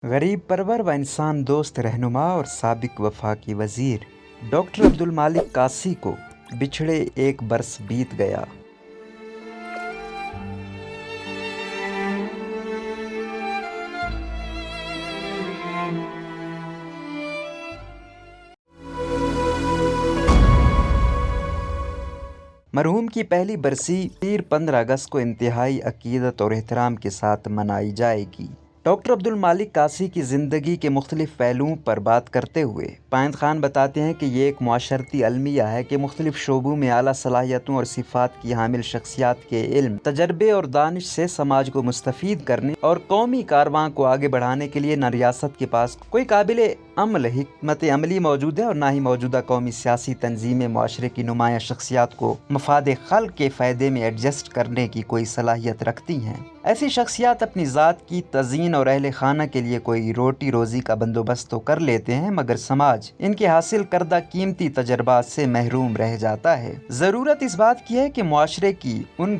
गरीब परवर व इंसान दोस्त रहनुमा और साबिक वफाकी वज़ीर डॉक्टर अब्दुल मालिक कासी को बिछड़े 1 बरस बीत गया। मरहूम की पहली बरसी 15 अगस्त को इंतहाई अकीदत और एहतराम के साथ मनाई जाएगी। डॉक्टर अब्दुल मालिक कासी की ज़िंदगी के मुख्तलिफ़ पहलुओं पर बात करते हुए पाइंद खान बताते हैं कि ये एक मुआशरती अलमिया है कि मुख्तलिफ़ शोबों में आला सलाहियतों और सिफ़ात की हामिल शख्सियात के इल्म, तजर्बे और दानिश से समाज को मुस्तफ़ीद करने और कौमी कारवां को आगे बढ़ाने के लिए न रियासत के पास कोई काबिल अमल हिकमत अमली मौजूद है और ना ही मौजूदा कौमी सियासी तंजीमें मुआशरे की नुमाया शख्सियात को मफाद खल्क़ के फ़ायदे में एडजस्ट करने की कोई सलाहियत रखती हैं। ऐसी शख्सियात अपनी ज़ात की तज़ीन और अहले खाना के लिए कोई रोटी रोज़ी का बंदोबस्त तो कर लेते हैं, मगर समाज इनके हासिल करदा कीमती तजर्बात से महरूम रह जाता है। ज़रूरत इस बात की है कि मुआशरे की उन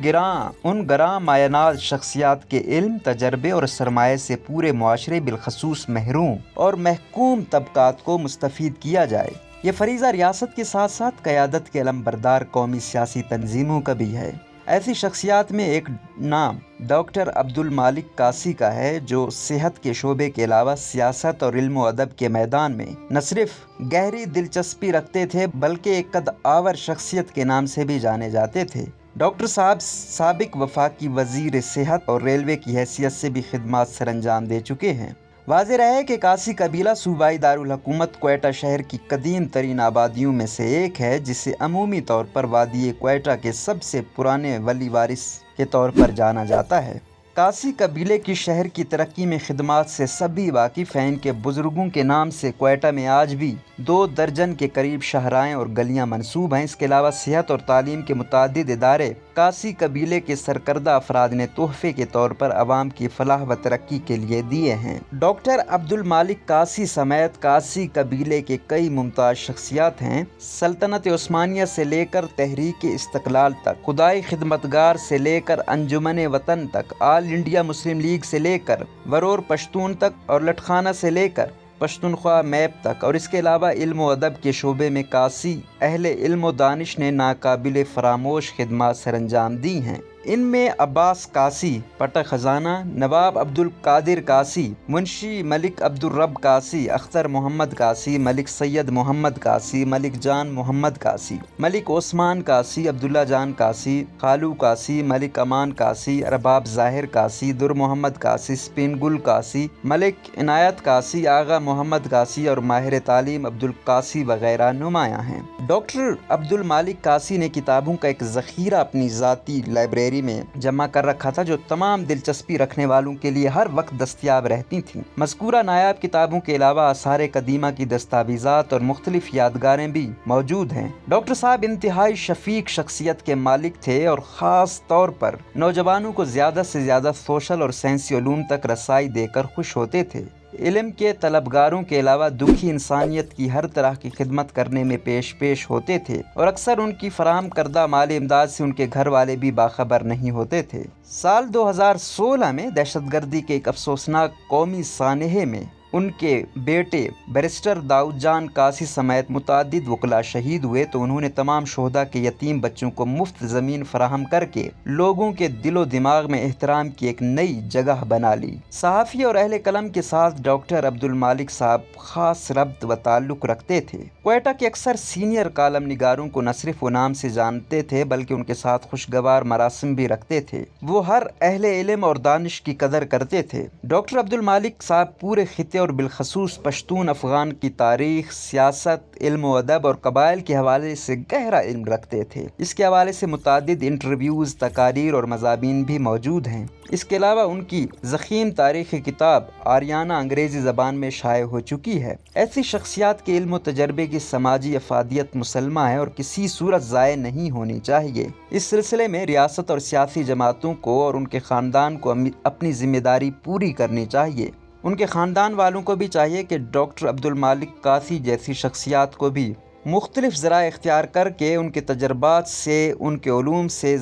गरां मायनाज शख्सियात के इल्म, तजर्बे और सरमाए से पूरे मुआशरे बिलखसूस महरूम और महकूम तबकात को मुस्तफ़ीद किया जाए। ये फरीज़ा रियासत के साथ साथ क़यादत के अलमबरदार कौमी सियासी तंजीमों का भी है। ऐसी शख्सियात में एक नाम डॉक्टर अब्दुल मालिक कासी का है, जो सेहत के शोबे के अलावा सियासत और इल्म व अदब के मैदान में न सिर्फ गहरी दिलचस्पी रखते थे बल्कि एक कद आवर शख्सियत के नाम से भी जाने जाते थे। डॉक्टर साहब साबिक वफाकी वज़ीर सेहत और रेलवे की हैसियत से भी खिदमात सर अंजाम दे चुके हैं। वाज़ेह रहे कि कासी कबीला सूबाई दारुल हुकूमत क्वेटा शहर की कदीम तरीन आबादियों में से एक है, जिसे अमूमी तौर पर वादी क्वेटा के सबसे पुराने वली वारिस के तौर पर जाना जाता है। कासी कबीले की शहर की तरक्की में खिदमात से सभी वाकिफ़ हैं। इनके बुज़ुर्गों के नाम से क्वेटा में आज भी 2 दर्जन के करीब शाहराएँ और गलियाँ मनसूब हैं। इसके अलावा सेहत और तालीम के मुतादिद इदारे कासी कबीले के सरकर्दा अफराद ने तोहफे के तौर पर अवाम की फलाह व तरक्की के लिए दिए हैं। डॉक्टर अब्दुल मालिक कासी समेत कासी कबीले के कई मुमताज़ शख्सियात हैं। सल्तनत उस्मानिया से लेकर तहरीक इस्तक़लाल तक, खुदाई खिदमतगार से लेकर अंजुमन वतन तक, ऑल इंडिया मुस्लिम लीग से लेकर वरोर पश्तून तक और लटखाना से लेकर पश्तूनख्वा मैप तक, और इसके अलावा इल्म व अदब के शोबे में कासी अहले इल्म व दानिश ने नाकाबिल फरामोश खिदमात सर अंजाम दी हैं। इनमें अब्बास कासी पटा खजाना, नवाब अब्दुल कादिर कासी, मुंशी मलिक अब्दुल रब कासी, अख्तर मोहम्मद कासी, मलिक सैयद मोहम्मद कासी, मलिक जान मोहम्मद कासी, मलिक ओस्मान कासी, अब्दुल्ला जान कासी, खालू कासी, मलिक अमान कासी, अरबाब ज़ाहिर कासी, दुर मोहम्मद कासी, स्पिन गुल कासी, मलिक इनायत कासी, आगा मोहम्मद कासी और माहिर तालीम अब्दुल कासी वगैरह नुमायाँ हैं। डॉक्टर अब्दुल मालिक कासी ने किताबों का एक ज़ख़ीरा अपनी ज़ाती लाइब्रेरी में जमा कर रखा था, जो तमाम दिलचस्पी रखने वालों के लिए हर वक्त दस्तयाब रहती थीं। मज़कूरा नायाब किताबों के अलावा आसार कदीमा की दस्तावेज़ात और मुख्तलिफ यादगारें भी मौजूद हैं। डॉक्टर साहब इंतहाई शफीक शख्सियत के मालिक थे और ख़ास तौर पर नौजवानों को ज़्यादा से ज़्यादा सोशल और साइंसी उलूम तक रसाई देकर खुश होते थे। इल्म के तलबगारों के अलावा दुखी इंसानियत की हर तरह की खिदमत करने में पेश होते थे और अक्सर उनकी फराहम करदा माली इमदाद से उनके घर वाले भी बाखबर नहीं होते थे। साल 2016 में दहशतगर्दी के एक अफसोसनाक कौमी सानहे में उनके बेटे बैरिस्टर दाऊद जान कासी समेत मुतादिद वकला शहीद हुए, तो उन्होंने तमाम शोहदा के यतीम बच्चों को मुफ्त ज़मीन फराहम करके लोगों के दिलो दिमाग में एहतराम की एक नई जगह बना ली। सहाफ़ी और अहले कलम के साथ डॉक्टर अब्दुल मालिक साहब ख़ास रब्त व ताल्लुक़ रखते थे। क्वेटा के अक्सर सीनियर कालम निगारों को न सिर्फ वो नाम से जानते थे बल्कि उनके साथ खुशगवार मरासिम भी रखते थे। वो हर अहले इल्म और दानिश की कदर करते थे। डॉक्टर अब्दुल मालिक साहब पूरे खित्ते और बिलखसूस पश्तून अफ़गान की तारीख़, सियासत, इल्म व अदब और कबाइल के हवाले से गहरा इल्म रखते थे। इसके हवाले से मुतादिद इंटरव्यूज़, तकारीर और मज़ाबीन भी मौजूद हैं। इसके अलावा उनकी ज़ख़ीम तारीख़ी किताब आरियाना अंग्रेज़ी ज़बान में शाये हो चुकी है। ऐसी शख्सियात के इल्म व तजर्बे की समाजी अफादियत मुसल्मा है और किसी सूरत ज़ाय नहीं होनी चाहिए। इस सिलसिले में रियासत और सियासी जमातों को और उनके ख़ानदान को अपनी ज़िम्मेदारी पूरी करनी चाहिए। उनके ख़ानदान वालों को भी चाहिए कि डॉक्टर अब्दुल मालिक कासी जैसी शख्सियात को भी मुख्तलिफ़ ज़राए इख्तियार करके उनके तजर्बात से, उनके उलूम से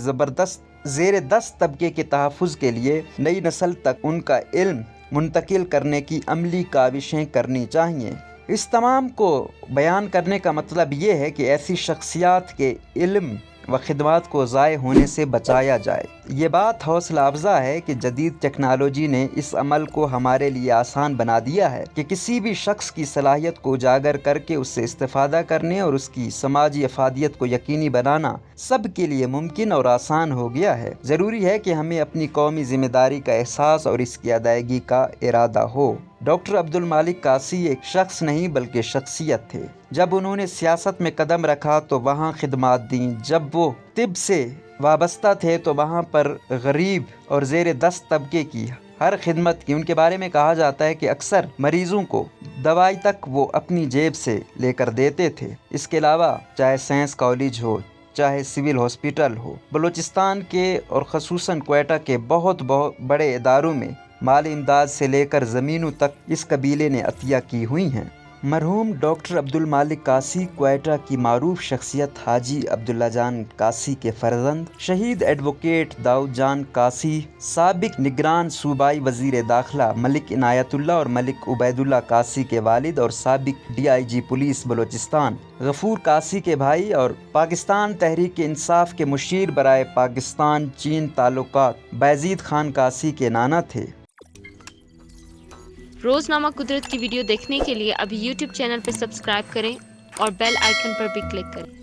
ज़ेर दस्त तबके के तहफ़्फ़ुज़ के लिए नई नस्ल तक उनका इल्म منتقل کرنے کی عملی کاوشیں کرنی چاہیے۔ اس تمام کو بیان کرنے کا مطلب یہ ہے کہ ایسی شخصیات کے علم و خدمات کو ضائع ہونے سے بچایا جائے۔ یہ بات حوصلہ افزا ہے کہ جدید ٹیکنالوجی نے اس عمل کو ہمارے لیے آسان بنا دیا ہے کہ کسی بھی شخص کی صلاحیت کو اجاگر کر کے اس سے استفادہ کرنے اور اس کی سماجی افادیت کو یقینی بنانا سب کے لیے ممکن اور آسان ہو گیا ہے۔ ضروری ہے کہ ہمیں اپنی قومی ذمہ داری کا احساس اور اس کی ادائیگی کا ارادہ ہو۔ ڈاکٹر عبدالمالک قاسی ایک شخص نہیں بلکہ شخصیت تھے۔ جب انہوں نے سیاست میں قدم رکھا تو وہاں خدمات دیں، جب وہ طب سے وابستہ تھے تو وہاں پر غریب اور زیر دست طبقے کی ہر خدمت کی۔ ان کے بارے میں کہا جاتا ہے کہ اکثر مریضوں کو دوائی تک وہ اپنی جیب سے لے کر دیتے تھے۔ اس کے علاوہ چاہے سائنس کالج ہو، چاہے سول ہاسپٹل ہو، بلوچستان کے اور خصوصاً کوئٹہ کے بہت بڑے اداروں میں مالی امداد سے لے کر زمینوں تک اس قبیلے نے عطیہ کی ہوئی ہیں۔ مرحوم ڈاکٹر عبدالمالک قاسی کوئٹہ کی معروف شخصیت حاجی عبداللہ جان قاسی کے فرزند، شہید ایڈوکیٹ داؤد جان قاسی، سابق نگران صوبائی وزیر داخلہ ملک عنایت اللہ اور ملک عبید اللہ قاسی کے والد اور سابق DIG پولیس بلوچستان غفور قاسی کے بھائی اور پاکستان تحریک انصاف کے مشیر برائے پاکستان چین تعلقات بایزید خان قاسی کے نانا تھے۔ روزنامہ قدرت کی ویڈیو دیکھنے کے لیے ابھی YouTube چینل پر سبسکرائب کریں اور بیل آئیکن پر بھی کلک کریں۔